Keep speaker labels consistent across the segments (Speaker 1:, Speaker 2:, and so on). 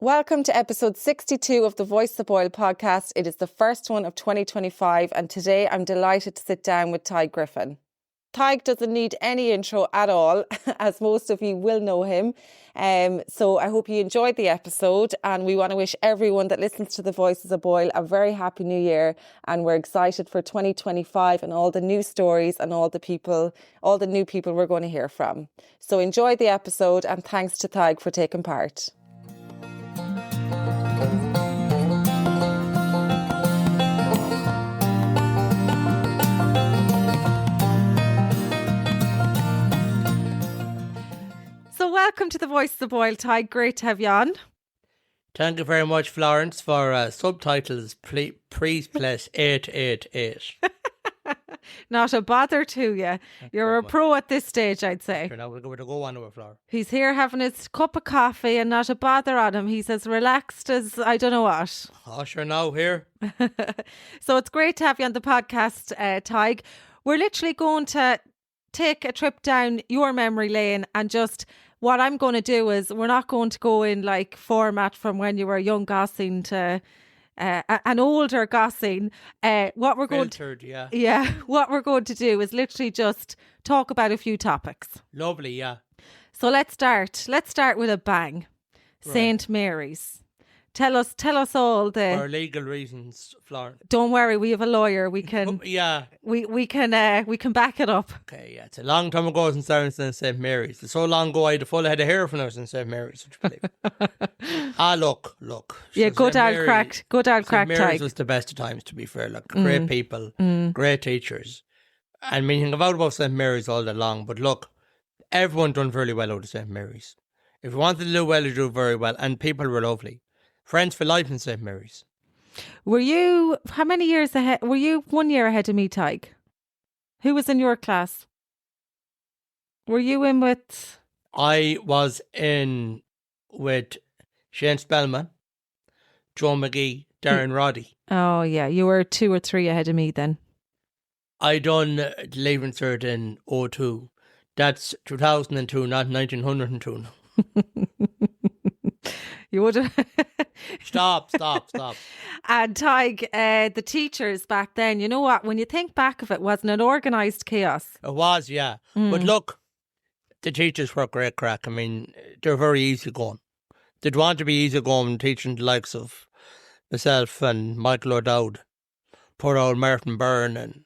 Speaker 1: Welcome to episode 62 of the Voices of Boyle podcast. It is the first one of 2025 and today I'm delighted to sit down with Tadhg Griffin. Tadhg doesn't need any intro at all, as most of you will know him. So I hope you enjoyed the episode, and we want to wish everyone that listens to the Voices of Boyle a very happy new year, and we're excited for 2025 and all the new stories and all the new people we're going to hear from. So enjoy the episode, and thanks to Tadhg for taking part. So welcome to the Voices of Boyle, Tadhg. Great to have you on.
Speaker 2: Thank you very much, Florence, for subtitles. Please press 888.
Speaker 1: Not a bother to you. You're a pro at this stage, I'd say.
Speaker 2: Sure, now we're going to go on to it, Florence.
Speaker 1: He's here having his cup of coffee and not a bother on him. He's as relaxed as I don't know what.
Speaker 2: Oh, sure, now here.
Speaker 1: So it's great to have you on the podcast, Tadhg. We're literally going to take a trip down your memory lane, and just what I'm going to do is we're not going to go in like format from when you were a young Gosling to an older Gosling. What we're going what we're going to do is literally just talk about a few topics.
Speaker 2: Lovely, yeah.
Speaker 1: So let's start with a bang. Right. St. Mary's. Tell us all the...
Speaker 2: For legal reasons, Florence.
Speaker 1: Don't worry, we have a lawyer. We can...
Speaker 2: Yeah.
Speaker 1: We can back it up.
Speaker 2: Okay, yeah. It's a long time ago since I was in St. Mary's. It's so long ago I had a full head of hair when I was in St. Mary's, would you believe? Look.
Speaker 1: Yeah, good old crack,
Speaker 2: St. Mary's
Speaker 1: Tadhg.
Speaker 2: was the best of times, to be fair. Like, great people, great teachers. And meaning about St. Mary's all day long. But look, everyone done very well out of St. Mary's. If you wanted to do well, you do very well. And people were lovely. Friends for life in St. Mary's.
Speaker 1: Were you, how many years ahead? Were you 1 year ahead of me, Tadhg? Who was in your class? Were you in with...
Speaker 2: I was in with Shane Spellman, Joe McGee, Darren Roddy.
Speaker 1: Oh, yeah. You were 2 or 3 ahead of me then.
Speaker 2: I done Leaving Cert in 02. That's 2002, not 1902.
Speaker 1: You would have...
Speaker 2: Stop.
Speaker 1: And Tadhg, the teachers back then, you know what? When you think back of it, wasn't it organised chaos?
Speaker 2: It was, yeah. But look, the teachers were great crack. I mean, they're very easy going. They'd want to be easy going teaching the likes of myself and Michael O Dowd, poor old Martin Byrne and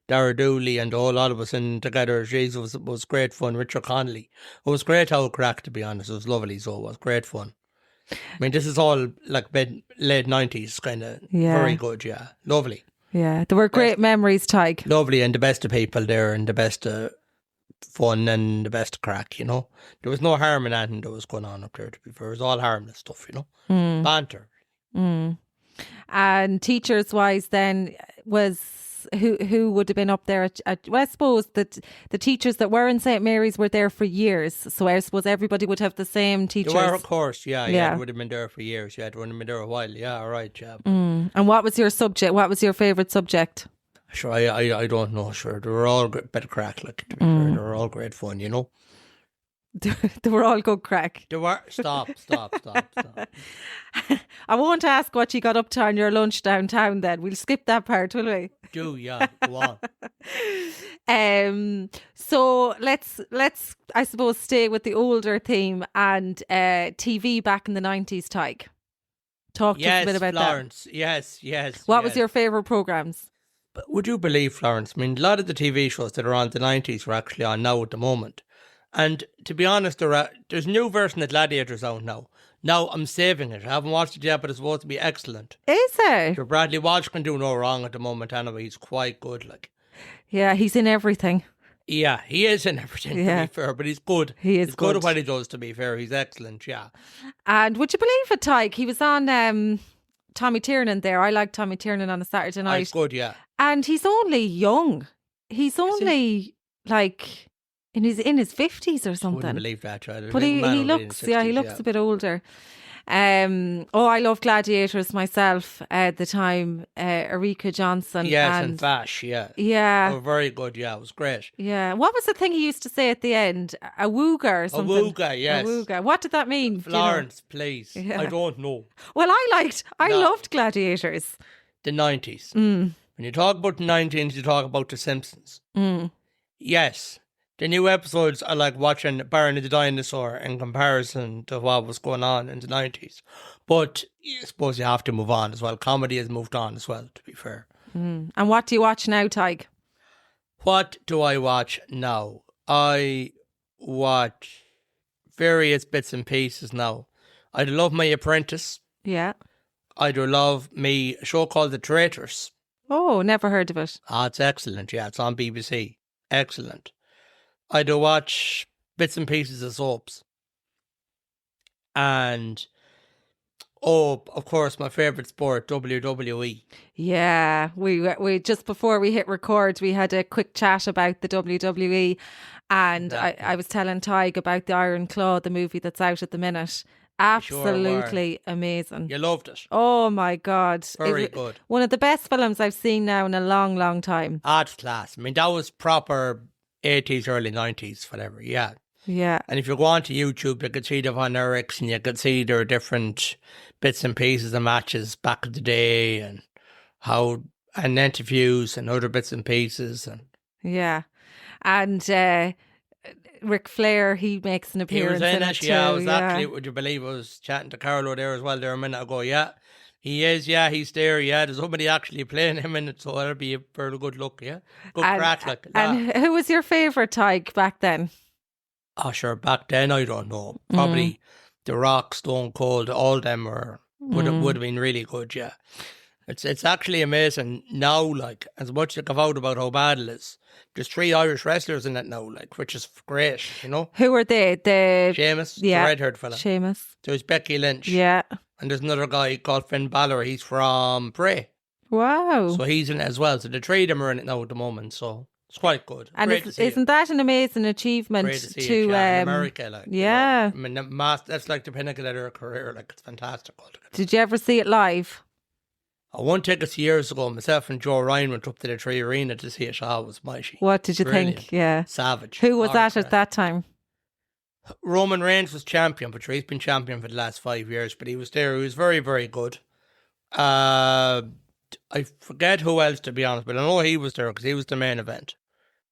Speaker 2: Dara Dooley and a whole lot of us in together. Jesus, it was great fun. Richard Connolly. It was great how it cracked, to be honest. It was lovely, so it was great fun. I mean, this is all like late 90s, kind of very good, yeah. Lovely.
Speaker 1: Yeah, there were great memories, Tadhg.
Speaker 2: Lovely, and the best of people there, and the best of fun and the best of crack, you know. There was no harm in anything that was going on up there, to be fair. It was all harmless stuff, you know. Banter.
Speaker 1: And teachers-wise then, was... Who would have been up there well, I suppose that the teachers that were in St. Mary's were there for years, so I suppose everybody would have the same teachers.
Speaker 2: They were, of course, yeah. They would have been there for years. Yeah, they would have been there a while. Yeah, all right, yeah.
Speaker 1: And what was your subject? What was your favourite subject?
Speaker 2: Sure, I don't know. Sure, they were all better crack. Like, to be fair, they were all great fun, you know.
Speaker 1: They were all good crack.
Speaker 2: They were. Stop.
Speaker 1: I won't ask what you got up to on your lunch downtown then. We'll skip that part, will we?
Speaker 2: Do, yeah. Go
Speaker 1: on. So let's I suppose stay with the older theme and TV back in the 90s, Tadhg. Talk to us a bit about
Speaker 2: Florence.
Speaker 1: that.
Speaker 2: Yes.
Speaker 1: What was your favourite programmes?
Speaker 2: But would you believe, Florence? I mean, a lot of the TV shows that are on the 90s were actually on now at the moment. And to be honest, there's a new version of Gladiators out now. Now I'm saving it. I haven't watched it yet, but it's supposed to be excellent.
Speaker 1: Is it?
Speaker 2: Sure, Bradley Walsh can do no wrong at the moment anyway. He's quite good, like.
Speaker 1: Yeah, he's in everything.
Speaker 2: Yeah, he is in everything, to be fair, but he's good.
Speaker 1: He's
Speaker 2: good at what he does, to be fair. He's excellent, yeah.
Speaker 1: And would you believe it, Tadhg? He was on Tommy Tiernan there. I like Tommy Tiernan on a Saturday night.
Speaker 2: He's good, yeah.
Speaker 1: And he's only young. He's only like... in his 50s or something.
Speaker 2: I wouldn't believe that, right?
Speaker 1: But he looks, he looks a bit older. I love Gladiators myself at the time. Erika Johnson.
Speaker 2: Yes, and Vash, yeah.
Speaker 1: Yeah.
Speaker 2: Oh, very good, yeah. It was great.
Speaker 1: Yeah. What was the thing he used to say at the end? Awooga or something?
Speaker 2: Awooga, yes.
Speaker 1: Awooga. What did that mean?
Speaker 2: Florence, please.
Speaker 1: Yeah.
Speaker 2: I don't know.
Speaker 1: Well, I loved Gladiators.
Speaker 2: The 90s. When you talk about the 90s, you talk about The Simpsons. Yes. The new episodes are like watching Barney the Dinosaur in comparison to what was going on in the 90s. But I suppose you have to move on as well. Comedy has moved on as well, to be fair.
Speaker 1: And what do you watch now, Tadhg?
Speaker 2: What do I watch now? I watch various bits and pieces now. I love My Apprentice.
Speaker 1: Yeah.
Speaker 2: I do love me a show called The Traitors.
Speaker 1: Oh, never heard of it.
Speaker 2: It's excellent. Yeah, it's on BBC. Excellent. I do watch bits and pieces of soaps. And, of course, my favourite sport, WWE.
Speaker 1: Yeah, we just before we hit record, we had a quick chat about the WWE, and I was telling Tadhg about the Iron Claw, the movie that's out at the minute. Absolutely amazing.
Speaker 2: You loved it.
Speaker 1: Oh my God.
Speaker 2: Very good.
Speaker 1: One of the best films I've seen now in a long, long time.
Speaker 2: It's class. I mean, that was proper 80s, early 90s, whatever, yeah.
Speaker 1: Yeah.
Speaker 2: And if you go onto YouTube, you could see the Von Erichs and you could see their different bits and pieces of matches back in the day and interviews and other bits and pieces.
Speaker 1: Yeah. And Ric Flair, he makes an appearance in it too.
Speaker 2: Yeah, I was actually, would you believe, I was chatting to Carlo there as well there a minute ago. Yeah, he is. Yeah, he's there. Yeah, there's somebody actually playing him in it, so that'll be a very good look. Yeah, good crack. Like,
Speaker 1: and who was your favourite, Tadhg, back then?
Speaker 2: Oh, sure. Back then, I don't know. Probably The Rock, Stone Cold, all of them would have been really good. Yeah, it's actually amazing now. Like, as much as I've out about how bad it is, there's 3 Irish wrestlers in it now, like, which is great, you know.
Speaker 1: Who are they?
Speaker 2: Seamus, the red-haired fella.
Speaker 1: Seamus.
Speaker 2: There's Becky Lynch.
Speaker 1: Yeah.
Speaker 2: And there's another guy called Finn Balor. He's from Bray.
Speaker 1: Wow.
Speaker 2: So he's in it as well. So the 3 of them are in it now at the moment. So it's quite good.
Speaker 1: And isn't that an amazing achievement
Speaker 2: Great to see in America? Like,
Speaker 1: yeah.
Speaker 2: You know, I mean, that's like the pinnacle of their career. Like, it's fantastic.
Speaker 1: Did you ever see it live?
Speaker 2: I won tickets years ago. Myself and Joe Ryan went up to the 3 Arena to see it. It was mighty.
Speaker 1: What did you think? Yeah.
Speaker 2: Savage.
Speaker 1: Who was that at that time?
Speaker 2: Roman Reigns was champion, but he's been champion for the last 5 years. But he was there. He was very, very good. I forget who else, to be honest, but I know he was there because he was the main event.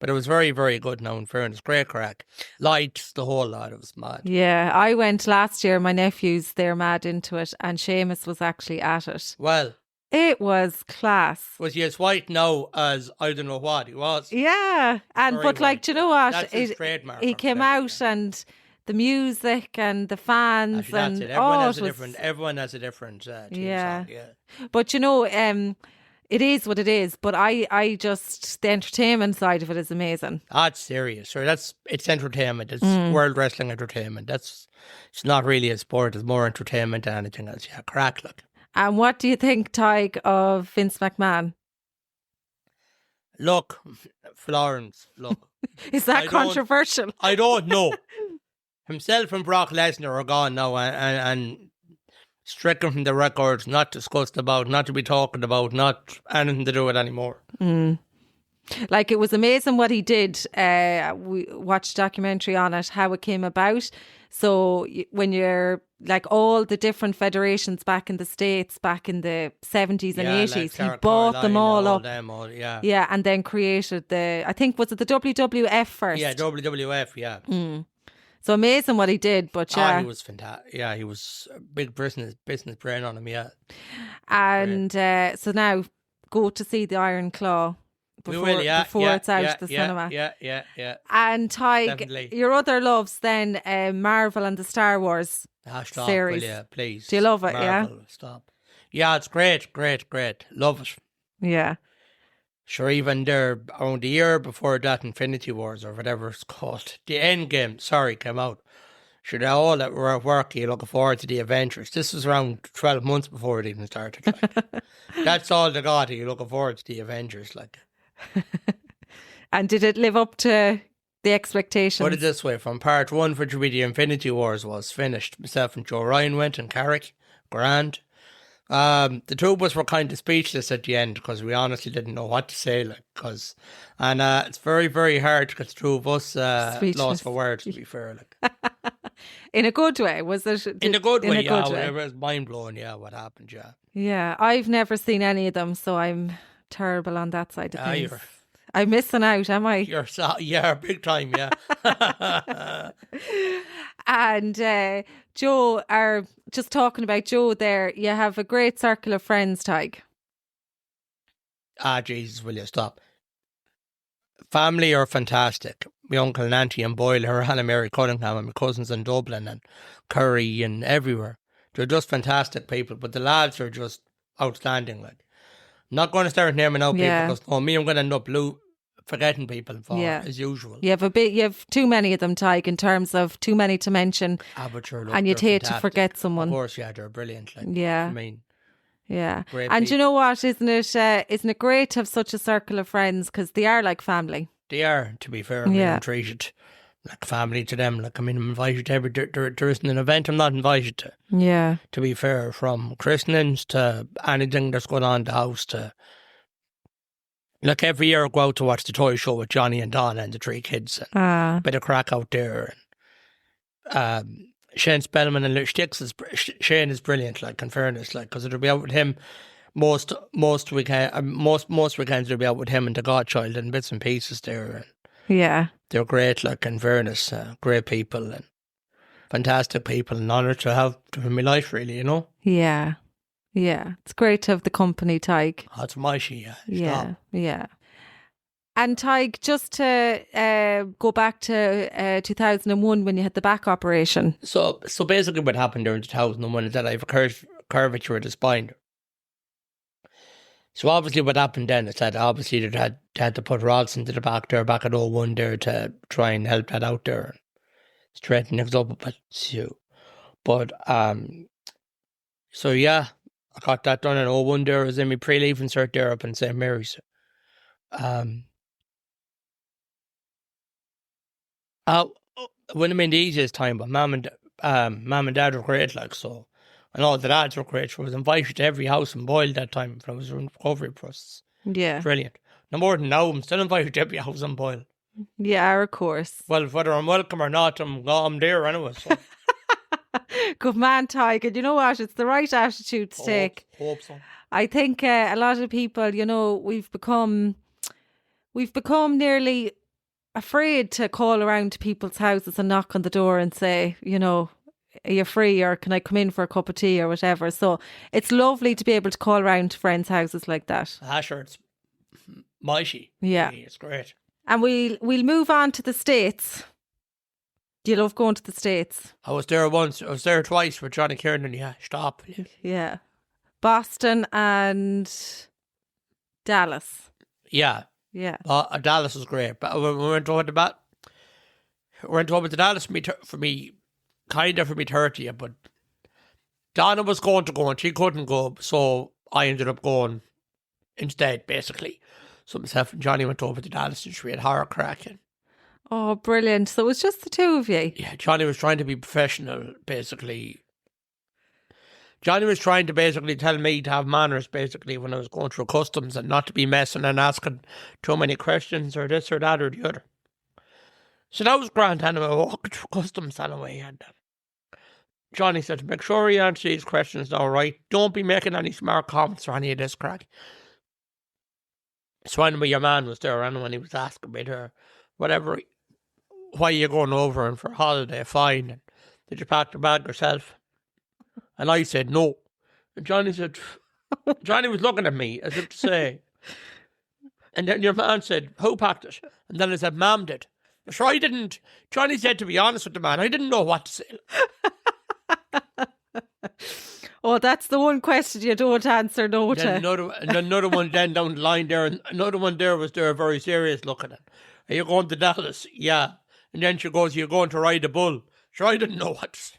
Speaker 2: But it was very, very good now, in fairness. Great crack. Lights, the whole lot. It was mad.
Speaker 1: Yeah, I went last year. My nephews, they're mad into it. And Seamus was actually at it.
Speaker 2: Well,
Speaker 1: it was class.
Speaker 2: Was he as white now as I don't know what he was?
Speaker 1: Yeah. But like, do you know what?
Speaker 2: That's his trademark.
Speaker 1: He came out and the music and the fans.
Speaker 2: Actually, that's
Speaker 1: and
Speaker 2: it. Everyone has a different team song. Yeah.
Speaker 1: But you know, it is what it is. But I just, the entertainment side of it is amazing.
Speaker 2: It's serious. Sure, it's entertainment. It's world wrestling entertainment. It's not really a sport. It's more entertainment than anything else. Yeah, crack, look.
Speaker 1: And what do you think, Tadhg, of Vince McMahon?
Speaker 2: Look, Florence, look.
Speaker 1: Is that controversial?
Speaker 2: I don't know. Himself and Brock Lesnar are gone now and stricken from the records, not discussed about, not to be talking about, not anything to do with anymore.
Speaker 1: Like, it was amazing what he did. We watched a documentary on it, how it came about. So when you're like all the different federations back in the States, back in the 70s and 80s, he bought them all up. Yeah, and then created I think, was it the WWF first?
Speaker 2: Yeah, WWF, yeah.
Speaker 1: So amazing what he did, but yeah.
Speaker 2: He was fantastic. Yeah, he was a big business brain on him, yeah.
Speaker 1: And so now go to see the Iron Claw. Before it's out the cinema.
Speaker 2: Yeah.
Speaker 1: And Tadhg,
Speaker 2: definitely.
Speaker 1: Your other loves then, Marvel and the Star Wars series.
Speaker 2: Yeah, please.
Speaker 1: Do you love it?
Speaker 2: Marvel, stop. Yeah, it's great. Love it.
Speaker 1: Yeah.
Speaker 2: Sure, even there around the year before that, Infinity Wars or whatever it's called, the Endgame, came out. Sure, they're all that were at work, you're looking forward to the Avengers. This was around 12 months before it even started. Like. That's all they got, you're looking forward to the Avengers, like.
Speaker 1: And did it live up to the expectations.
Speaker 2: Put it this way, from part 1, which would be the Infinity Wars, was finished. Myself and Joe Ryan went, and Carrick, grand. The two of us were kind of speechless at the end because we honestly didn't know what to say. And it's very, very hard because the two of us lost for words, to be fair.
Speaker 1: In a good way, was it?
Speaker 2: In a good way, yeah. It was mind blowing, yeah, what happened, yeah.
Speaker 1: Yeah, I've never seen any of them, so I'm terrible on that side of things.
Speaker 2: You're
Speaker 1: I'm missing out, am I?
Speaker 2: Yeah, big time, yeah.
Speaker 1: And Joe, just talking about Joe there, you have a great circle of friends, Tadhg.
Speaker 2: Jesus, will you stop? Family are fantastic. My uncle and auntie in Boyle, her Hannah Mary Cunningham, and my cousins in Dublin and Curry and everywhere. They're just fantastic people, but the lads are just outstanding. I'm not going to start naming out people because me, I'm going to end up forgetting people as usual. You
Speaker 1: have too many of them, Tadhg, in terms of too many to mention.
Speaker 2: But sure, look,
Speaker 1: and you'd hate to forget someone.
Speaker 2: Of course, yeah, they're brilliant.
Speaker 1: Yeah.
Speaker 2: I mean,
Speaker 1: yeah.
Speaker 2: Great
Speaker 1: and
Speaker 2: people.
Speaker 1: You know what? Isn't it great to have such a circle of friends, because they are like family.
Speaker 2: They are, to be fair. I'm treated like family to them. I'm invited to every. There isn't an event I'm not invited to.
Speaker 1: Yeah.
Speaker 2: To be fair, from christenings to anything that's going on in the house to. Every year I go out to watch the toy show with Johnny and Donna and the 3 kids. Bit of crack out there. Shane Spellman and Shane is brilliant, in fairness, because it'll be out with him most weekends it'll be out with him and the Godchild and bits and pieces there.
Speaker 1: Yeah.
Speaker 2: They're great, in fairness, great people and fantastic people, and honour to have in my life, really,
Speaker 1: Yeah. Yeah. It's great to have the company, Tadhg.
Speaker 2: That's my she, yeah.
Speaker 1: Yeah. Yeah. And Tadhg, just to go back to 2001 when you had the back operation.
Speaker 2: So basically what happened during 2001 is that I have a curvature of the spine. So obviously what happened then is that obviously they had to put rods into the back there, back at 01 there, to try and help that out there and straighten things up a bit. So yeah, I got that done in 01 there. I was in my pre-leave insert there up in St. Mary's. When I'm in the easiest time, but mum and dad were great, so. And all the lads were great. I was invited to every house in Boyle that time when I was in recovery process.
Speaker 1: Yeah.
Speaker 2: Brilliant. No more than now, I'm still invited to every house in Boyle.
Speaker 1: Yeah, of course.
Speaker 2: Well, whether I'm welcome or not, I'm there anyway. So.
Speaker 1: Good man, Tadhg. And you know what? It's the right attitude to take.
Speaker 2: Hope so.
Speaker 1: I think a lot of people, we've become nearly afraid to call around to people's houses and knock on the door and say, are you free, or can I come in for a cup of tea or whatever? So it's lovely to be able to call around to friends' houses like that.
Speaker 2: Sure, it's mighty.
Speaker 1: Yeah.
Speaker 2: It's great.
Speaker 1: And we'll move on to the States. Do you love going to the States?
Speaker 2: I was there once. I was there twice with Johnny Kiernan. Yeah, stop.
Speaker 1: Yeah. Boston and Dallas.
Speaker 2: Yeah.
Speaker 1: Yeah.
Speaker 2: Dallas was great. But we went over to Dallas for me, kind of for me 30th, but Donna was going to go and she couldn't go, so I ended up going instead, basically. So myself and Johnny went over to Dallas and we had horror cracking.
Speaker 1: Oh, brilliant. So it was just the two of you?
Speaker 2: Yeah, Johnny was trying to be professional, basically. Johnny was trying to basically tell me to have manners, basically, when I was going through customs, and not to be messing and asking too many questions or this or that or the other. So that was grand anyway, walking through customs anyway, and Johnny said, make sure you answer these questions now, right? Don't be making any smart comments or any of this crack. So anyway, your man was there, and when he was asking me there, whatever, why are you going over and for a holiday, fine, and did you pack the bag yourself? And I said, no. And Johnny said, Johnny was looking at me as if to say, and then your man said, who packed it? And then I said, Mum did. Sure, I didn't. Johnny said, to be honest with the man, I didn't know what to say.
Speaker 1: Oh, that's the one question you don't answer no to.
Speaker 2: Another one then down the line there, and another one there was there very serious looking at. Are you going to Dallas? Yeah. And then she goes, you're going to ride a bull. Sure, I didn't know what to say.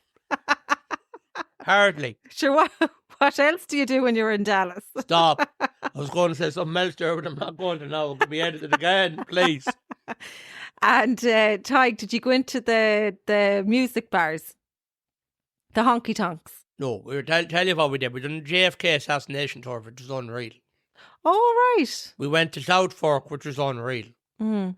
Speaker 2: Hardly.
Speaker 1: Sure, what else do you do when you're in Dallas?
Speaker 2: Stop. I was going to say something else there, but I'm not going to now. It could be edited again, please.
Speaker 1: And Tig, did you go into the music bars? The honky tonks?
Speaker 2: No, we were tell you what we did. We done a JFK assassination tour, which was unreal.
Speaker 1: Oh, right.
Speaker 2: We went to South Fork, which was unreal.
Speaker 1: Mm.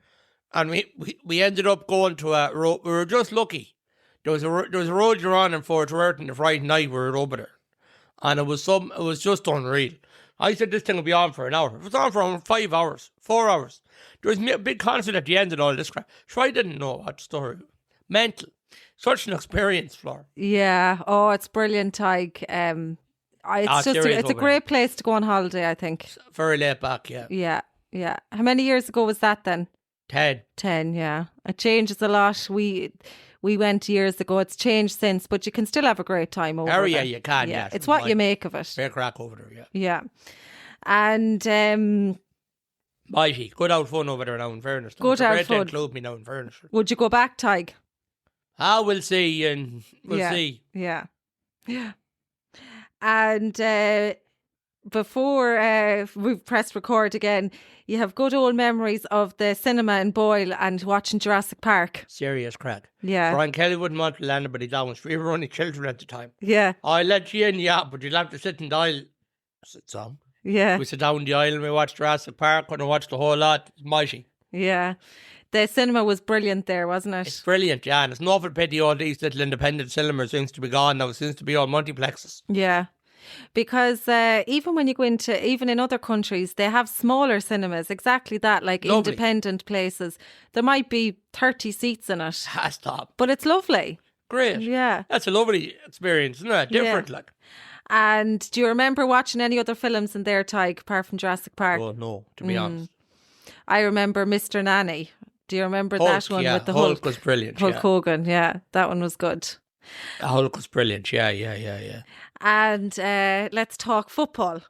Speaker 2: And we ended up going to a road. We were just lucky. There was a road you're on in Fort Worth on the Friday night. We were over there, and it was just unreal. I said this thing will be on for an hour. It was on for 5 hours, 4 hours. There was a big concert at the end and all this crap. So I didn't know what story. Mental. Such an experience, Flor.
Speaker 1: Yeah. Oh, it's brilliant, Tig. It's a great place to go on holiday, I think.
Speaker 2: Very laid back, yeah.
Speaker 1: Yeah, yeah. How many years ago was that then?
Speaker 2: 10.
Speaker 1: 10, yeah. It changes a lot. We went years ago. It's changed since, but you can still have a great time over there.
Speaker 2: Yeah, you can, yeah.
Speaker 1: It's what you make of it.
Speaker 2: Fair crack over there, yeah.
Speaker 1: Yeah. And
Speaker 2: mighty. Good old fun over there now, in fairness.
Speaker 1: Good old fun.
Speaker 2: Include me now, in fairness.
Speaker 1: Would you go back, Tig?
Speaker 2: We'll see, and we'll see.
Speaker 1: Yeah. Yeah. And before we've pressed record again, you have good old memories of the cinema in Boyle and watching Jurassic Park.
Speaker 2: Serious crack.
Speaker 1: Yeah.
Speaker 2: Brian Kelly wouldn't want to land anybody down. We were only children at the time.
Speaker 1: Yeah.
Speaker 2: I let you in, yeah, but you'll have to sit in the aisle. Sit down.
Speaker 1: Yeah.
Speaker 2: We sit down the aisle and we watched Jurassic Park and I watched the whole lot. It's mighty.
Speaker 1: Yeah. The cinema was brilliant there, wasn't it?
Speaker 2: It's brilliant, yeah. And it's an awful pity all these little independent cinemas seems to be gone now. It seems to be all multiplexes.
Speaker 1: Yeah. Because even when you go into, even in other countries, they have smaller cinemas, exactly that, like
Speaker 2: lovely.
Speaker 1: Independent places. There might be 30 seats in it.
Speaker 2: Stop.
Speaker 1: But it's lovely.
Speaker 2: Great.
Speaker 1: Yeah.
Speaker 2: That's a lovely experience, isn't it? Different,
Speaker 1: yeah.
Speaker 2: like.
Speaker 1: And do you remember watching any other films in there, Tig, apart from Jurassic Park?
Speaker 2: Oh, no, to be honest.
Speaker 1: I remember Mr. Nanny. Do you remember
Speaker 2: Hulk,
Speaker 1: that one with the
Speaker 2: Hulk?
Speaker 1: Hulk
Speaker 2: Was brilliant.
Speaker 1: Hulk Hogan, yeah. That one was good.
Speaker 2: Hulk was brilliant, yeah.
Speaker 1: And let's talk football.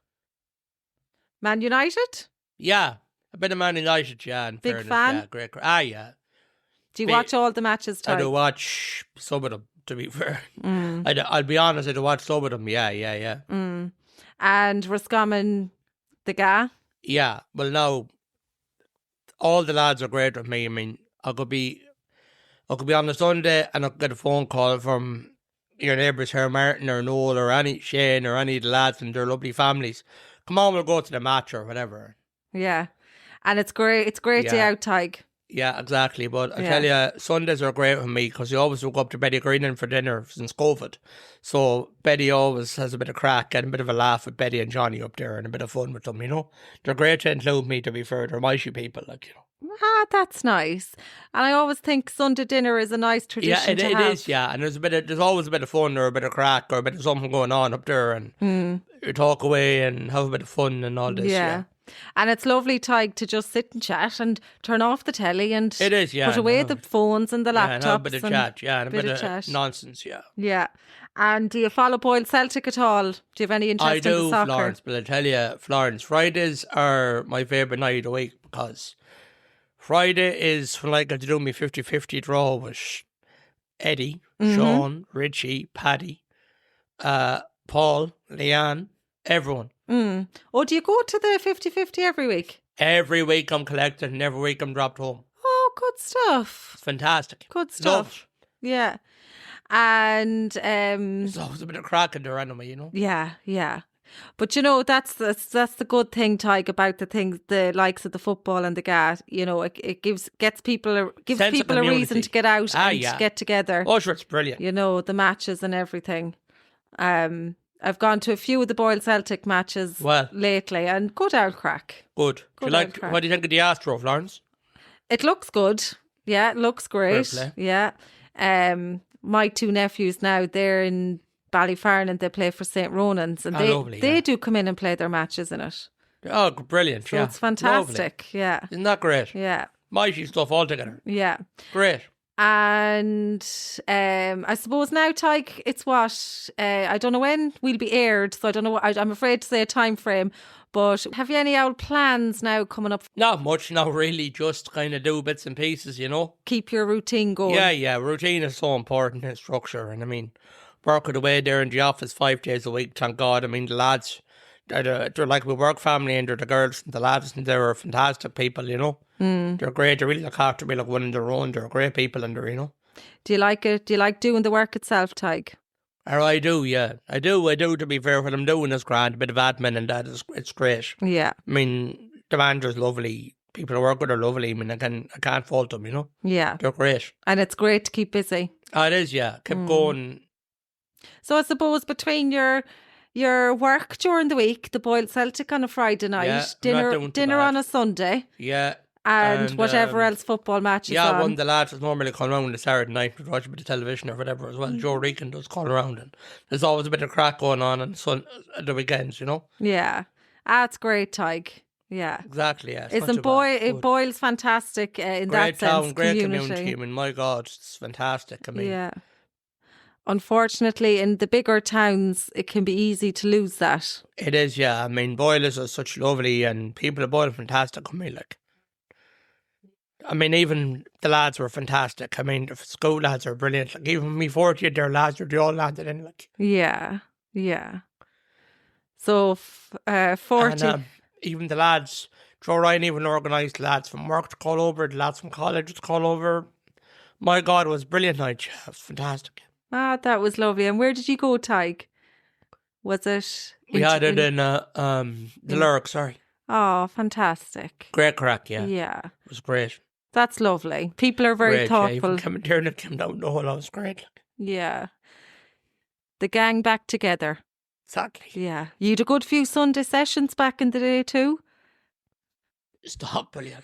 Speaker 1: Man United?
Speaker 2: Yeah, a bit of Man United, yeah. In
Speaker 1: Big
Speaker 2: fairness,
Speaker 1: fan?
Speaker 2: Yeah, great. Yeah.
Speaker 1: Do you watch all the matches, Tig?
Speaker 2: I do watch some of them, to be fair. I'll be honest, I do watch some of them, yeah.
Speaker 1: And Roscommon, the guy?
Speaker 2: Yeah, well now, all the lads are great with me. I mean, I could be on a Sunday and I could get a phone call from your neighbours here, Martin or Noel or Shane or any of the lads and their lovely families. Come on, we'll go to the match or whatever.
Speaker 1: Yeah. And it's great. It's great day out, Tig.
Speaker 2: Yeah, exactly. But I tell you, Sundays are great with me because you always woke up to Betty Greenan for dinner since COVID. So Betty always has a bit of crack and a bit of a laugh with Betty and Johnny up there and a bit of fun with them, you know. They're great to include me, to be fair. They're mighty people, like, you know.
Speaker 1: Ah, that's nice. And I always think Sunday dinner is a nice tradition to have.
Speaker 2: Yeah, it is, yeah. And there's always a bit of fun or a bit of crack or a bit of something going on up there and you talk away and have a bit of fun and all this, yeah.
Speaker 1: And it's lovely, Tig, to just sit and chat and turn off the telly and
Speaker 2: it is, yeah,
Speaker 1: put away the phones and the laptops.
Speaker 2: And have a bit of chat, and a bit of nonsense, yeah.
Speaker 1: Yeah. And do you follow Boyle Celtic at all? Do you have any interest in the soccer?
Speaker 2: I do, Florence, but I tell you, Florence, Fridays are my favourite night of the week because Friday is when I get to do my 50-50 draw with Eddie, Sean, Richie, Paddy, Paul, Leanne, everyone.
Speaker 1: Oh, do you go to the 50-50 every week?
Speaker 2: Every week I'm collected and every week I'm dropped home.
Speaker 1: Oh, good stuff.
Speaker 2: It's fantastic.
Speaker 1: Good stuff. Yeah. And
Speaker 2: there's always a bit of crack in there anyway, you know.
Speaker 1: Yeah. But you know, that's the good thing, Tig, about the likes of the football and the gas. You know, it gives people a reason to get out and to get together.
Speaker 2: Oh, sure, it's brilliant.
Speaker 1: You know, the matches and everything. I've gone to a few of the Boyle Celtic matches lately and good old crack.
Speaker 2: Good. What do you think of the Astro, Florence?
Speaker 1: It looks good. Yeah, it looks great. Yeah. My two nephews now, they're in Ballyfarnan, they play for St. Ronan's and they do come in and play their matches in it.
Speaker 2: Oh, brilliant.
Speaker 1: So it's fantastic.
Speaker 2: Lovely.
Speaker 1: Yeah.
Speaker 2: Isn't that great?
Speaker 1: Yeah.
Speaker 2: Mighty stuff altogether.
Speaker 1: Yeah.
Speaker 2: Great.
Speaker 1: And I suppose now, Tig, it's what? I don't know when we'll be aired, so I don't know. I'm afraid to say a time frame. But have you any old plans now coming up?
Speaker 2: Not much, no, really. Just kind of do bits and pieces, you know.
Speaker 1: Keep your routine going.
Speaker 2: Yeah. Routine is so important in structure. And I mean, working away there in the office 5 days a week, thank God. I mean, the lads they're like we work family, and they're the girls and the lads, and they're fantastic people, you know. They're great. They really look after me like one in their own. They're great people, and they're, you know.
Speaker 1: Do you like it? Do you like doing the work itself, Tadhg?
Speaker 2: Oh, I do, yeah. I do, to be fair. What I'm doing is grand. A bit of admin and that it's great.
Speaker 1: Yeah.
Speaker 2: I mean, the manager's lovely. People who work with are lovely. I mean, I can't fault them, you know.
Speaker 1: Yeah.
Speaker 2: They're great.
Speaker 1: And it's great to keep busy.
Speaker 2: Oh, it is, yeah. Keep going.
Speaker 1: So I suppose between your work during the week, the Boyle Celtic on a Friday night,
Speaker 2: Yeah, I'm not doing too
Speaker 1: dinner
Speaker 2: bad.
Speaker 1: on a Sunday,
Speaker 2: Yeah.
Speaker 1: and whatever else football matches
Speaker 2: yeah,
Speaker 1: on.
Speaker 2: one of the lads is normally calling around on the Saturday night to watch a bit of television or whatever as well. Joe Regan does call around, and there's always a bit of crack going on the weekends, you know.
Speaker 1: Yeah. That's great, Tadhg. Yeah.
Speaker 2: Exactly, yeah.
Speaker 1: Isn't Boyle's fantastic in
Speaker 2: great
Speaker 1: that
Speaker 2: town,
Speaker 1: sense?
Speaker 2: great community. I mean, my God, it's fantastic. I mean,
Speaker 1: yeah. Unfortunately, in the bigger towns, it can be easy to lose that.
Speaker 2: it is, yeah. I mean, Boyle is such lovely, and people at Boyle are fantastic. I mean, like, I mean, even the lads were fantastic. I mean, the school lads are brilliant. Like, even me 40 their lads are the all landed in, like.
Speaker 1: Yeah. Yeah. So, 40.
Speaker 2: And, even the lads, Joe Ryan even organised the lads from work to call over, the lads from college to call over. My God, it was a brilliant night. Yeah, it was fantastic.
Speaker 1: Ah, that was lovely. And where did you go, Tadhg? Was it?
Speaker 2: We had it in the Lurk, sorry.
Speaker 1: Oh, fantastic.
Speaker 2: Great crack, yeah.
Speaker 1: Yeah.
Speaker 2: It was great.
Speaker 1: That's lovely. People are very
Speaker 2: great,
Speaker 1: thoughtful.
Speaker 2: Yeah. Even coming there and it came down the whole, it was great.
Speaker 1: Yeah. The gang back together.
Speaker 2: Exactly.
Speaker 1: Yeah. You had a good few Sunday sessions back in the day too?
Speaker 2: Stop, brilliant.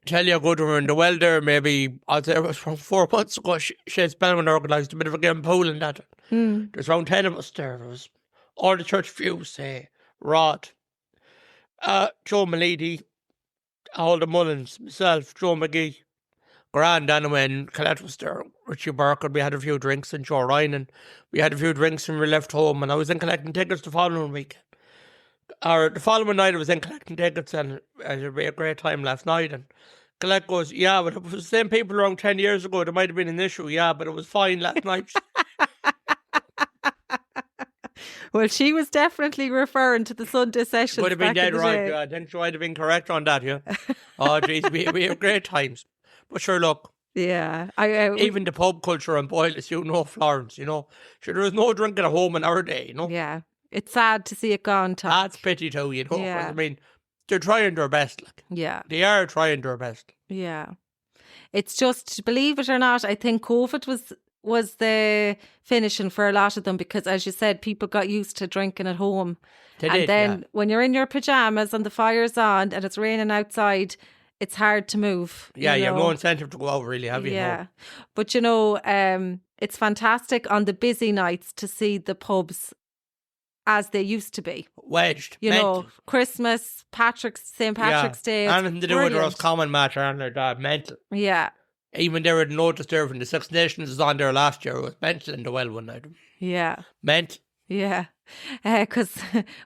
Speaker 2: Tell you a good one in the well there, maybe, I'd say it was from 4 months ago, Shane Spellman organised a bit of a game pool and that. There's around 10 of us there. There was all the church views, say, Rod, Joe Malidi, all the Mullins, myself, Joe McGee, grand anyway, and Colette was there, Richie Burke, and we had a few drinks, and Joe Ryan, and we had a few drinks and we left home, and I was in collecting tickets the following week. Or the following night I was in collecting tickets, and I had a great time last night, and Colette goes, yeah, but it was the same people around 10 years ago, there might have been an issue, yeah, but it was fine last night.
Speaker 1: Well, she was definitely referring to the Sunday sessions.
Speaker 2: Could have been
Speaker 1: back in
Speaker 2: dead
Speaker 1: the
Speaker 2: right,
Speaker 1: day.
Speaker 2: yeah. I think she might have been correct on that, yeah. Oh, jeez, we have great times. But sure, look,
Speaker 1: Yeah.
Speaker 2: even the pub culture in Boyle is, you know, Florence, you know. Sure, there was no drinking at home in our day, you know.
Speaker 1: Yeah. It's sad to see it gone, Tadhg.
Speaker 2: That's pity too, you know.
Speaker 1: Yeah.
Speaker 2: I mean, they're trying their best, like.
Speaker 1: Yeah.
Speaker 2: They are trying their best.
Speaker 1: Yeah. It's just, believe it or not, I think COVID was the finishing for a lot of them because, as you said, people got used to drinking at home.
Speaker 2: They
Speaker 1: and
Speaker 2: did,
Speaker 1: then
Speaker 2: yeah.
Speaker 1: when you're in your pyjamas and the fire's on and it's raining outside, it's hard to move.
Speaker 2: Yeah, you have
Speaker 1: know?
Speaker 2: no incentive to go out, really, have you?
Speaker 1: Yeah.
Speaker 2: No.
Speaker 1: But, you know, it's fantastic on the busy nights to see the pubs as they used to be.
Speaker 2: Wedged.
Speaker 1: You know, Christmas, St. Patrick's Day.
Speaker 2: Anything to do with Ross Common matter and their dad, mental.
Speaker 1: Yeah.
Speaker 2: Even there was notice there when the Six Nations was on there last year. It was mental in the well one night.
Speaker 1: Yeah.
Speaker 2: Mental.
Speaker 1: Yeah. Because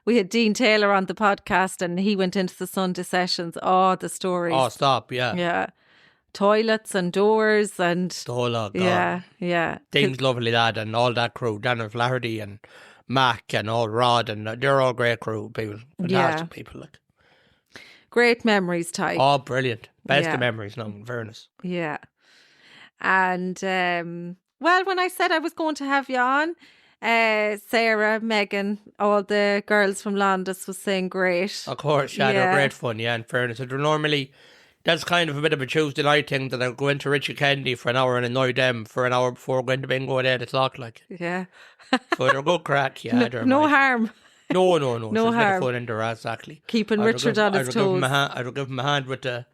Speaker 1: we had Dean Taylor on the podcast and he went into the Sunday sessions. Oh, the stories.
Speaker 2: Oh, stop, yeah.
Speaker 1: Yeah. Toilets and doors and...
Speaker 2: The whole lot.
Speaker 1: Yeah, yeah.
Speaker 2: Dean's lovely lad and all that crew. Daniel Flaherty and Mac and all Rod, and they're all great crew people. Fantastic people, like.
Speaker 1: Great memories, Tadhg.
Speaker 2: Oh, brilliant. Best of memories now, in fairness.
Speaker 1: Yeah. And, well, when I said I was going to have you on, Sarah, Megan, all the girls from Landis was saying great.
Speaker 2: Of course, yeah, they're great fun, yeah, in fairness. They're normally, that's kind of a bit of a Tuesday night thing that I'll go into Richie Kennedy for an hour and annoy them for an hour before going to bingo at 8 o'clock, like.
Speaker 1: Yeah.
Speaker 2: So they're good crack, yeah.
Speaker 1: No harm.
Speaker 2: No.
Speaker 1: No
Speaker 2: There's
Speaker 1: harm.
Speaker 2: A bit of fun in there, exactly.
Speaker 1: Keeping Richard on his toes.
Speaker 2: I'd give him a hand with the...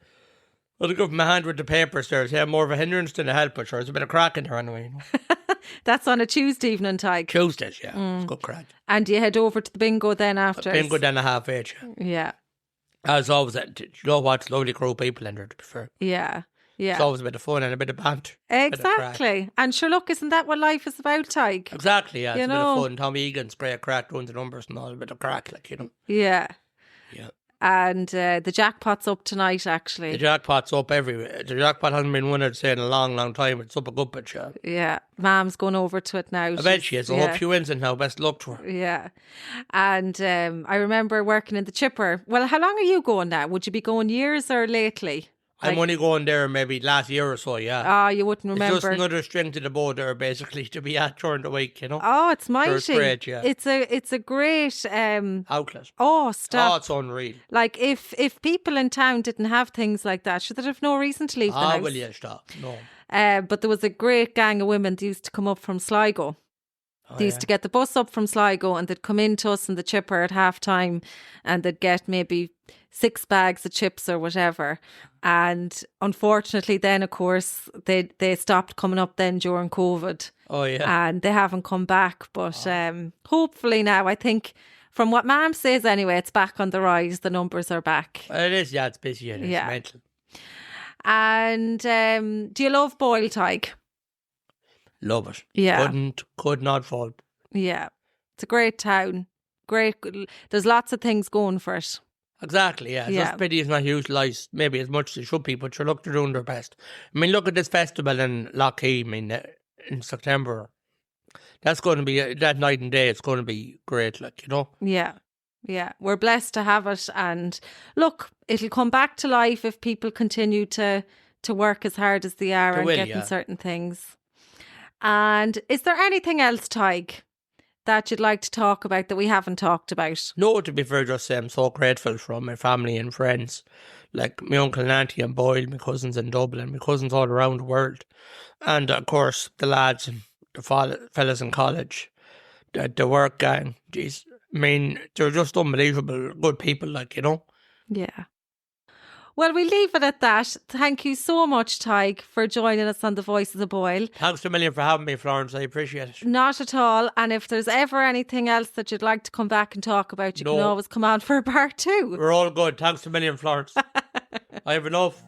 Speaker 2: I'd give him a hand with the papers there. Yeah, more of a hindrance than a help, but sure, there's a bit of crack in there anyway. You know?
Speaker 1: That's on a Tuesday evening, Tadhg.
Speaker 2: Tuesdays, yeah. It's good crack.
Speaker 1: And you head over to the bingo then after?
Speaker 2: Bingo then a half age.
Speaker 1: Yeah.
Speaker 2: As always, you know what? It's lovely crew of people in there, to be fair.
Speaker 1: Yeah. Yeah.
Speaker 2: It's always a bit of fun and a bit of banter.
Speaker 1: Exactly. And sure, look, isn't that what life is about, Tadhg?
Speaker 2: Exactly, yeah. It's
Speaker 1: a
Speaker 2: bit of fun. Tommy Egan's great crack, runs the numbers and all, a bit of crack, like, you know.
Speaker 1: Yeah.
Speaker 2: Yeah.
Speaker 1: And the jackpot's up tonight, actually.
Speaker 2: The jackpot's up everywhere. The jackpot hasn't been won, I'd say, in a long, long time. It's up a good bit, yeah.
Speaker 1: Yeah, Mam's going over to it now.
Speaker 2: I bet she is. I hope she wins it now. Best luck to her.
Speaker 1: Yeah. And I remember working in the chipper. Well, how long are you going now? Would you be going years or lately?
Speaker 2: I'm only going there maybe last year or so, yeah.
Speaker 1: You wouldn't remember.
Speaker 2: It's just another string to the bow there, basically, to be at during the week, you know.
Speaker 1: Oh, it's mighty.
Speaker 2: So it's great, yeah.
Speaker 1: It's a great
Speaker 2: outlet.
Speaker 1: Oh, stop.
Speaker 2: Oh, it's unreal.
Speaker 1: Like if people in town didn't have things like that, should they have no reason to leave the house?
Speaker 2: Well, yeah, stop. No.
Speaker 1: But there was a great gang of women that used to come up from Sligo. They used to get the bus up from Sligo and they'd come into us in the chipper at half time and they'd get maybe 6 bags of chips or whatever. And unfortunately then, of course, they stopped coming up then during COVID.
Speaker 2: Oh, yeah.
Speaker 1: And they haven't come back. But hopefully now, I think, from what Mam says anyway, it's back on the rise. The numbers are back.
Speaker 2: It is, yeah, it's busy and it's mental.
Speaker 1: And do you love Boyle, Tadhg?
Speaker 2: Love it.
Speaker 1: Yeah.
Speaker 2: Could not fault.
Speaker 1: Yeah. It's a great town. Great. There's lots of things going for it.
Speaker 2: Exactly, yeah. It's just pity it's not utilised maybe as much as it should be, but sure, look, they're doing their best. I mean, look at this festival in Lockheed, in September. That's going to be, that night and day, it's going to be great, like, you know?
Speaker 1: Yeah. Yeah. We're blessed to have it. And look, it'll come back to life if people continue to work as hard as they are and getting certain things. And is there anything else, Tadhg, that you'd like to talk about that we haven't talked about?
Speaker 2: No, to be fair, just say I'm so grateful for my family and friends, like my uncle and auntie in Boyle, my cousins in Dublin, my cousins all around the world, and of course the lads and the fellas in college, the work gang. Jeez, I mean, they're just unbelievable good people, like, you know.
Speaker 1: Yeah. Well, we leave it at that. Thank you so much, Tadhg, for joining us on the Voices of Boyle.
Speaker 2: Thanks a million for having me, Florence. I appreciate it.
Speaker 1: Not at all. And if there's ever anything else that you'd like to come back and talk about, you can always come on for a part 2.
Speaker 2: We're all good. Thanks a million, Florence. I have enough.